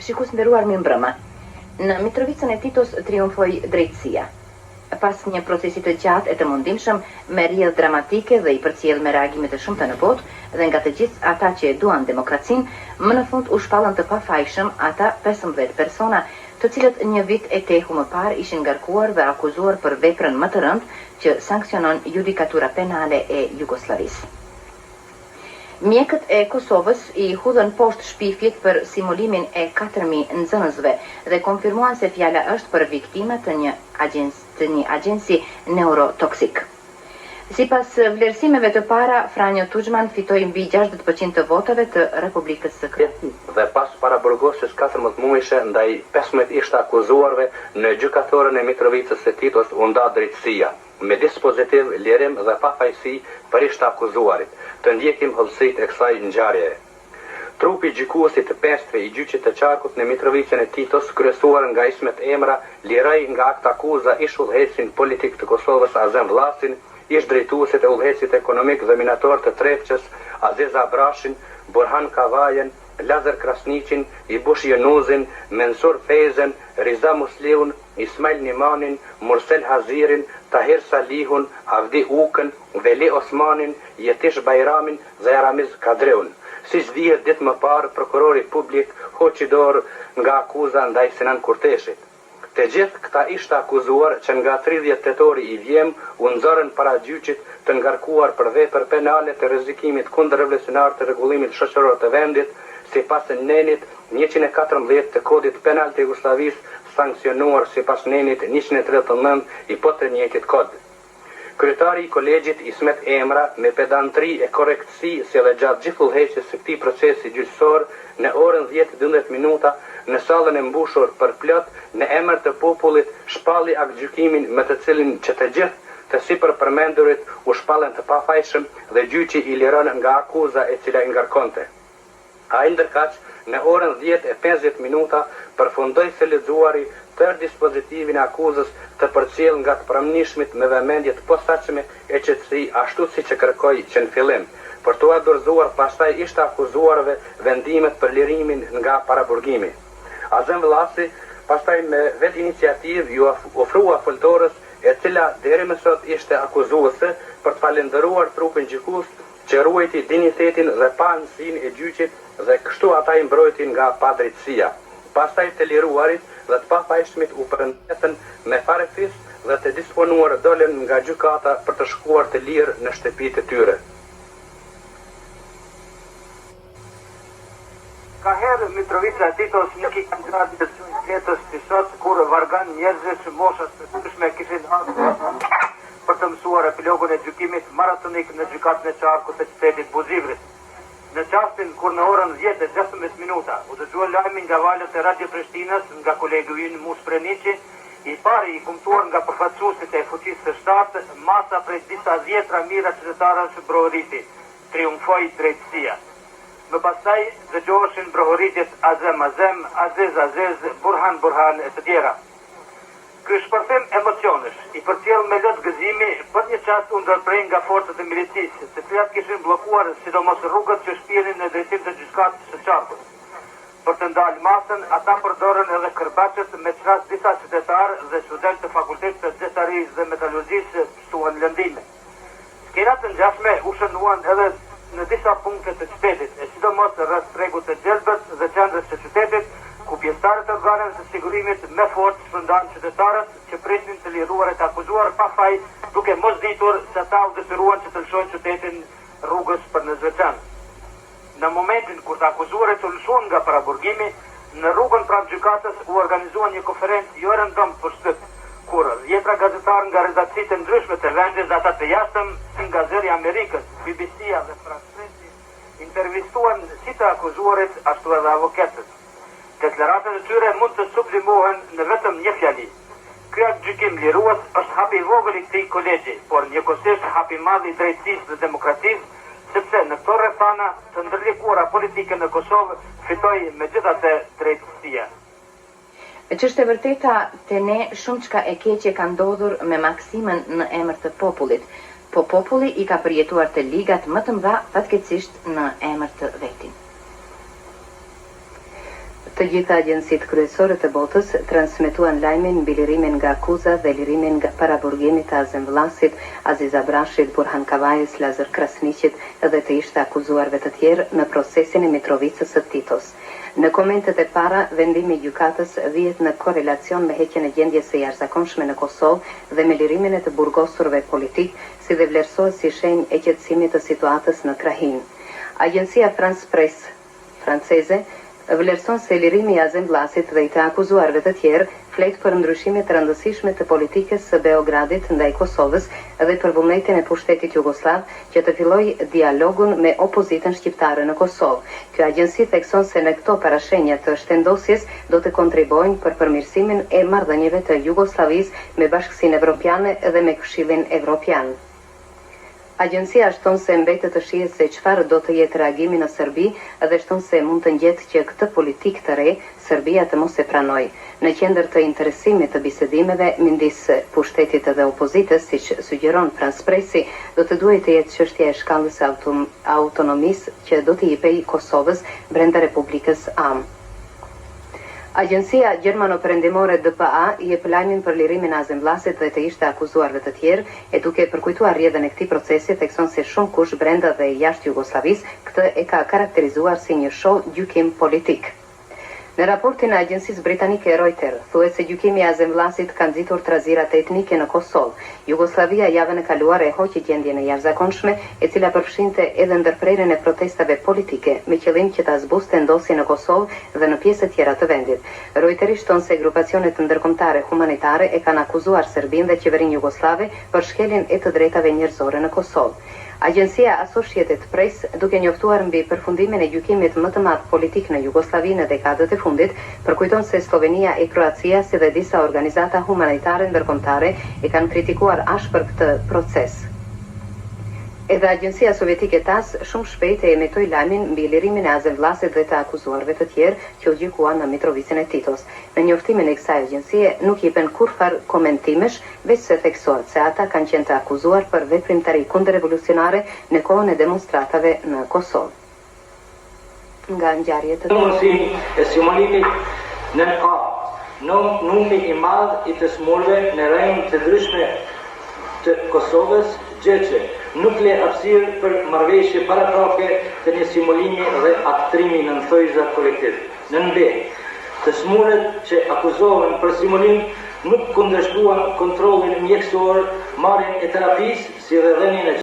Shikues nderuar, mirëmbrëma. Në Mitrovicën e Titos triumfoi drejtësia. Pas një procesi të gjatë e të mundimshëm, me rrjedhë dramatike dhe i përcjell me reagime të shumta në botë dhe nga të gjithë ata që e duan demokracinë, më në fund u shpallën të pafajshëm ata 15 persona, të cilët një vit e tehu më parë ishin ngarkuar dhe akuzuar për veprën më të rëndë që sanksionon judikatura penale e Jugosllavisë. Mjekët e Kosovës i hudhën poshtë shpifjet për simulimin e 4.000 nxënësve dhe konfirmuan se fjala është për viktima të një agjensi neurotoksik. Sipas vlerësimeve të para, Franjo Tuđman fitoi mbi 60% të votave të Republikës së Kosovës. Dhe pas paraburgosjes 14 muajshe ndaj 15 ishte akuzuarve në gjykatërën e Mitrovicës së Titos u nda drejtësia, me dispozitiv, lirim dhe pafajësi për ishte akuzuarit, të ndjekim hëllësit e kësaj ngjarjeje. Trupi gjykuesit të pestëve i gjyqit të Qarkut në Mitrovicën e Titos, kryesuar nga Ismet Emra, liroi nga akt akuza ish udhëheqësin politik të Kosovës Azem Vllasin, ish drejtuesit e udhëheqësit ekonomik dhe minator të Trepçës Aziz Abrashin, Burhan Kavajen, Lazar Krasniqin, Ibush Jenuzin, Mensur Fezen, Riza Musliun, Ismail Nimanin, Mursel Hazirin, Tahir Salihun, Avdi Ukën, Veli Osmanin, Jetish Bajramin dhe Ramiz Kadreun. Siç dihet ditë më parë, prokurori publik hoqi dorë nga akuza ndaj Sinan Kurteshit. Të gjithë këta ishte akuzuar që nga 30 tetori i vjem u nxorën para gjyqit të ngarkuar për vepër penale të rrezikimit kundër revolucionar të rregullimit shoqëror të vendit, sipas nenit 114 të kodit penal të Jugosllavisë, sankcionuar sipas nenit 139 i po të njëjtit kod. Kryetari i kolegjit Ismet Emra, me pedantri e korrektësi si dhe gjatë gjithë udhëheqjes së këtij procesi gjyqësor, në orën 10:12 minuta, në sallën e mbushur për plot, në emër të popullit, shpalli aktgjykimin me të cilin që të gjithë të sipërpërmendurit u shpallen të pafajshëm dhe gjyqi i liron nga akuza e cila i ngarkonte. Ai ndërkaq, në orën 10:50 minuta, përfundoi se lexuari tërë dispozitivin e akuzës të përcjell nga të pramnishmit me vëmendje të posaçme e qetësi ashtu siç e kërkoi që në fillim. Për të dorëzuar pastaj ishte akuzuarve vendimet për lirimin nga paraburgimi. Azem Vllasi pastaj me vetë iniciativë ju ofrua foltorës e cila deri më sot ishte akuzuese për të falendëruar trupin gjykues që ruajti dinjitetin dhe pamësinë e gjyqit dhe kështu ata i mbrojtin nga padrejtësia. Pastaj të liruarit dhe të pafajshmit u përndetën me farefis dhe të disponuar dolen nga gjykata për të shkuar të lirë në shtëpitë e tyre. Ka herë Mitrovica e Titos nuk i kandidatit të letës të sot, kur vargan njerëzve që moshas të ndryshme kishin ardhur për të mësuar epilogun e gjykimit maratonik në gjykatën e Qarkut të qytetit Buzivrit. Në qastin kur në orën 10:16 minuta u dëgjua lajmi nga valët e Radio Prishtinës nga kolegu ynë Mus Preniqi, i pari i kumtuar nga përfaqësuesit e fuqisë së shtatë, masa prej disa 10 mijëra qytetarësh brohoriti, triumfoi drejtësia. Më pastaj dëgjoheshin brohoritjet Azem, Aziz, Burhan e të tjera. Ky shpërthim emocionesh i përcjell me lot gëzimi për një çast u ndërprej nga forcat e milicisë, të cilat kishin bllokuar sidomos rrugët që shpihenin në drejtim të gjykatës së Qarkut. Për të ndalë masën, ata përdorën edhe kërbaçet me çras disa qytetarë dhe studentë të fakultetit të zetarisë dhe metalurgjisë shtuan lëndime. Skenat të ngjashme u shënuan edhe në disa punkte të qytetit, e sidomos rreth tregut të Gjelbës dhe qendrës së qytetit, ku pjesëtarët e organeve të sigurimit me forcë shpërndan qytetarët që prisnin të liruar e të akuzuar pa faj, duke mos ditur se ata u detyruan që të lëshojnë qytetin rrugës për në Zveçan. Në momentin kur të akuzuarit u lëshuan nga paraburgimi, në rrugën pranë gjykatës u organizuan një konferencë jo rëndom për shtyp, kur 10 gazetarë nga redakcitë e ndryshme të vendit dhe ata të jashtëm, si nga zëri Amerikës, BBC-a dhe France Pressi, intervistuan si të akuzuarit ashtu edhe avokatët. Deklaratat e tyre mund të sublimohen në vetëm një fjali. Ky aktgjykim lirues është hapi i vogël i këtij kolegji, por njëkohësisht hapi i madh i drejtësisë dhe demokracisë, sepse në këto rrethana të ndërlikuara politike në Kosovë fitoi megjithatë drejtësia. Ç'është e vërteta te ne shumë çka e keqe ka ndodhur me maksimën në emër të popullit, po populli i ka përjetuar të ligat më të mëdha fatkeqësisht në emër të vetin. Të gjitha agjencitë kryesore të botës transmetuan lajmin mbi lirimin nga akuza dhe lirimin nga paraburgimi të Azemvllasit, Aziz Abrashit, Burhan Kavajës, Lazar Krasniqit dhe të ishte akuzuarve të tjerë në procesin e Mitrovicës së Titos. Në komentet e para, vendimi i gjykatës vihet në korelacion me heqjen e gjendjes së jashtëzakonshme në Kosovë dhe me lirimin e të burgosurve politik, si dhe vlerësohet si shenjë e qetësimit të situatës në krahin. Agjencia France Presse franceze vlerëson se lirimi i Azemvllasit dhe i të akuzuarve të tjerë flet për ndryshime të rëndësishme të politikës së Beogradit ndaj Kosovës dhe për vullnetin e pushtetit jugosllav që të fillojë dialogun me opozitën shqiptare në Kosovë. Kjo agjenci thekson se në këto parashenja të shtendosjes do të kontribojnë për përmirësimin e marrëdhënieve të Jugosllavisë me Bashkësinë Evropiane dhe me Këshillin Evropian. Agjencia shton se mbetet të shihet se çfarë do të jetë reagimi në Serbi dhe shton se mund të ngjetë që këtë politikë të re Serbia të mos e pranojë. Në qendër të interesimit të bisedimeve midis pushtetit dhe opozitës, siç sugjeron France Pressi, do të duhet të jetë çështja e shkallës së autonomisë që do t'i jepej Kosovës brenda Republikës AM. Agjencia Gjermano-Perëndimore DPA jep lajmin për lirimin e Azemvllasit dhe të ishte akuzuarve të tjerë, e duke përkujtuar rrjedhën e këtij procesi, thekson se shumë kush brenda dhe jashtë Jugosllavisë këtë e ka karakterizuar si një show gjykim politik. Në raportin e agjencisë britanike Reuters, thuhet se gjykimi i Azemvllasit ka nxitur trazirat etnike në Kosovë. Jugoslavia javën e kaluar e hoqi gjendjen e jashtëzakonshme, e cila përfshinte edhe ndërprerjen e protestave politike, me qëllim që ta zbuste ndosjen në Kosovë dhe në pjesë të tjera të vendit. Reuters shton se grupacionet ndërkombëtare humanitare e kanë akuzuar Serbinë dhe qeverinë jugoslave për shkeljen e të drejtave njerëzore në Kosovë. Agjencia Associated Press, duke njoftuar mbi përfundimin e gjykimit më të madh politik në Jugosllavi në dekadat e fundit, përkujton se Slovenia e Kroacia si dhe disa organizata humanitare ndërkombëtare e kanë kritikuar ashpër këtë proces. Edhe agjencia sovjetike TASS shumë shpejt e emitoi lajmin mbi lirimin e Azemvllasit dhe të akuzuarve të tjerë që u gjykuan në Mitrovicën e Titos. Në njoftimin e kësaj agjencie nuk jepen kurrfar komentimesh, veç se theksohet se ata kanë qenë të akuzuar për veprimtari kundërrevolucionare në kohën e demonstratave në Kosovë. Nga ngjarjet të e simulimit në numri i madh i të smurve në rajon të ndryshme të Kosovës, gjë që nuk le hapësirë për marrëveshje paraprake të një simulimi dhe aktrimi në thojza kolektiv. Në B, të smurët që akuzohen për simulim nuk kundërshtuan kontrollin mjekësor, marrjen e terapisë si dhe dhënien e